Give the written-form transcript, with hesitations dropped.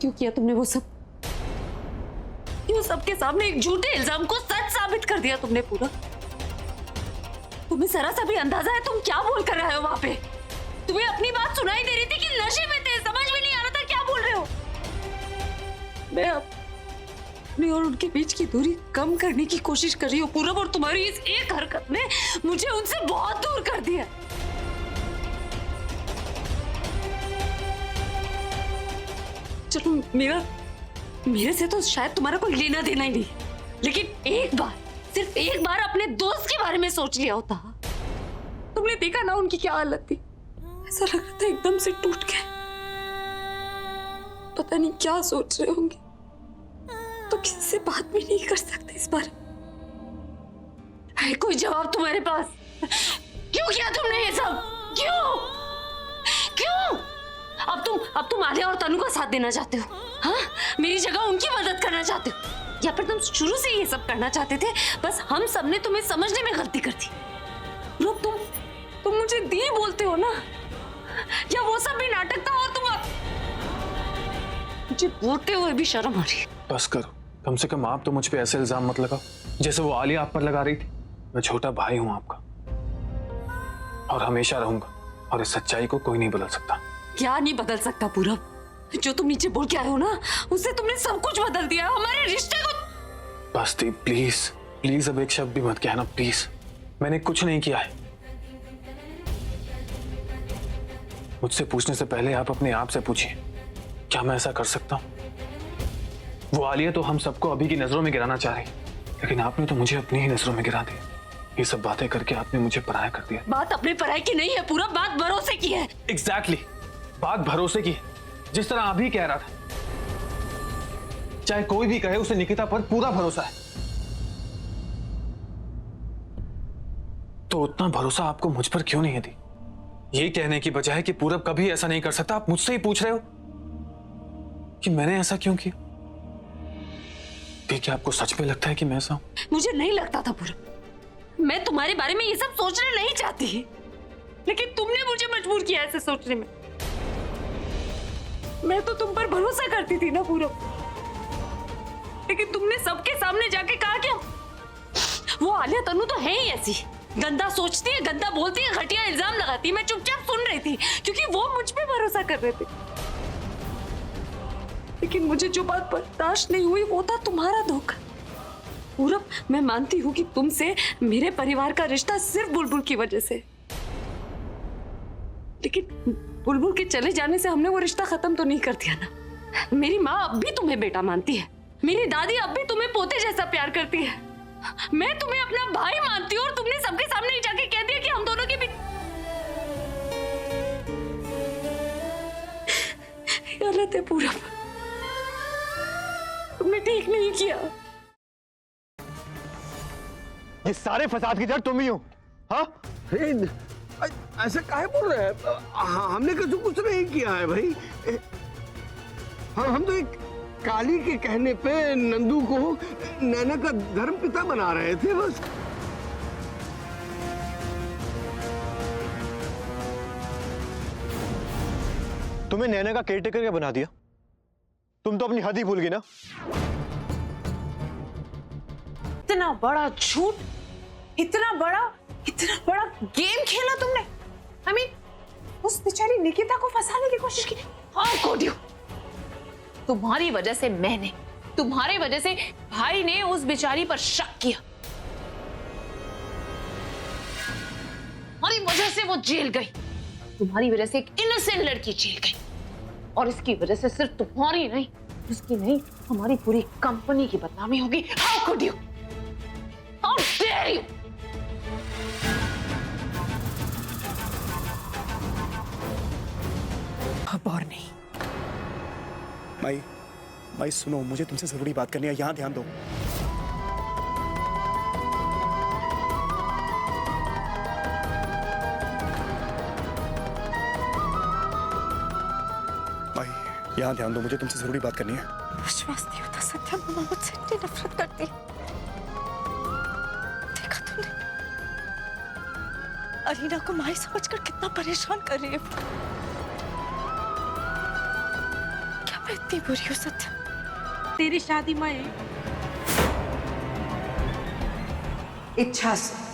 क्यों किया तुमने वो सब? क्यों सबके सामने एक झूठे इल्जाम को सच साबित कर दिया तुमने पूरा? तुम्हें जरा सा भी अंदाजा है तुम क्या बोल कर रहे हो वहां पे? तुम्हें अपनी बात सुनाई दे रही थी कि नशे में थे? समझ में नहीं आ रहा था क्या बोल रहे हो? मैं अपनी और उनके बीच की दूरी कम करने की कोशिश कर रही हूँ पूरब, और तुम्हारी इस एक हरकत ने मुझे उनसे बहुत दूर कर दिया। चलो मेरे से तो शायद तुम्हारा कोई लेना देना ही नहीं, लेकिन एक बार, सिर्फ एक बार अपने दोस्त के बारे में सोच लिया होता। तुमने देखा ना उनकी क्या हालत थी, ऐसा लग रहा था एकदम से टूट गए। पता नहीं क्या सोच रहे होंगे, तो किसी से बात भी नहीं कर सकते इस बारे में। है कोई जवाब तुम्हारे पास? क्यों किया तुमने ये सब? क्यों क्यों? अब तुम आलिया और तनु का साथ देना चाहते हो? हाँ, मेरी जगह उनकी मदद करना चाहते हो, या फिर तुम शुरू से ये सब करना चाहते थे? बस हम सबने तुम्हें समझने में गलती कर दी। लोग तुम मुझे दी बोलते हो ना, या वो सब भी नाटक था? और तुम मुझे बोलते हुए भी शर्म आ रही है। बस करो, कम से कम आप तो मुझ पे ऐसे इल्जाम मत लगाओ जैसे वो आलिया आप पर लगा रही थी। मैं छोटा भाई हूं आपका और हमेशा रहूंगा, और इस सच्चाई को कोई नहीं बदल सकता। क्या नहीं बदल सकता पूरब? जो तुम नीचे बोल के आए हो ना, उससे तुमने सब कुछ बदल दिया, हमारे रिश्ते को। बस दी, प्लीज प्लीज अब एक शब्द भी मत कहना प्लीज। मैंने कुछ नहीं किया है। मुझसे पूछने से पहले आप अपने आप से पूछिए, क्या मैं ऐसा कर सकता हूं? वो आलिया तो हम सबको अभी की नजरों में गिराना चाह रही, लेकिन आपने तो मुझे अपनी ही नजरों में गिरा दिया। ये सब बातें करके आपने मुझे पराया कर दिया। बात अपने पराये की नहीं है पूरा, बात भरोसे की है। एग्जैक्टली, बात भरोसे की है, जिस तरह अभी कह रहा था। चाहे कोई भी कहे, उसे निकिता पर पूरा भरोसा है। तो उतना भरोसा आपको मुझ पर क्यों नहीं है दी? ये कहने की बजाय कि पूरब कभी ऐसा नहीं कर सकता, आप मुझसे ही पूछ रहे हो कि मैंने ऐसा क्यों किया। क्या आपको सच में लगता है कि मैं ऐसा हूं? मुझे नहीं लगता था पूरब, मैं तुम्हारे बारे में ये सब सोचना नहीं चाहती, लेकिन तुमने मुझे मजबूर किया ऐसे सोचने में। मैं तो तुम पर भरोसा करती थी ना पूरब, लेकिन तुमने सबके सामने जाके कहा कि वो आलिया तनु तो है ही ऐसी, गंदा सोचती है, गंदा बोलती है, घटिया इल्जाम लगाती है। मैं चुपचाप सुन रही थी क्योंकि वो मुझ पे भरोसा कर रहे थे, लेकिन मुझे जो बात बर्दाश्त नहीं हुई वो था तुम्हारा धोखा। पूरब, मैं मानती हूँ कि तुमसे मेरे परिवार का रिश्ता सिर्फ बुलबुल की वजह से, लेकिन बुलबुल के चले जाने से हमने वो रिश्ता खत्म तो नहीं कर दिया ना। मेरी माँ अब भी तुम्हें बेटा मानती है, मेरी दादी अब भी तुम्हें पोते जैसा प्यार करती है, मैं तुम्हें अपना भाई मानती हूँ, और तुमने सबके सामने ही जाके कह दिया कि हम दोनों के बीच। गलत है पूरब, तुमने ठीक नहीं किया। ये सारे फसाद की जड़ तुम ही हो। हाँ, ऐसा काहे बोल रहे हैं? हमने कुछ नहीं किया है भाई। हम तो एक काली के कहने पे नंदू को नैना का धर्म पिता बना रहे थे बस। तुम्हें नैना का केयरटेकर क्या बना दिया? तुम तो अपनी हद ही भूल गई ना। इतना बड़ा झूठ, इतना बड़ा गेम खेला तुमने। I mean, उस बेचारी निकिता को फंसाने की कोशिश की। हाँ कोडियो, तुम्हारी वजह से मैंने, तुम्हारी वजह से भाई ने उस बेचारी पर शक किया, तुम्हारी वजह से वो जेल गई, तुम्हारी वजह से एक इनोसेंट लड़की जेल गई, और इसकी वजह से सिर्फ तुम्हारी नहीं, उसकी नहीं, हमारी पूरी कंपनी की बदनामी होगी। How could you, how dare you. अब और नहीं। माई सुनो, मुझे तुमसे जरूरी बात करनी है, यहां ध्यान दो। माई, यहां ध्यान दो, मुझे तुमसे जरूरी बात करनी है। विश्वास नहीं होता सत्या, मम्मा मुझसे इतनी नफरत करती है। देखा तुमने अरीना को माई समझकर कितना परेशान कर रही है। क्या मैं इतनी बुरी हूँ सत्यम। तेरी शादी में इच्छा से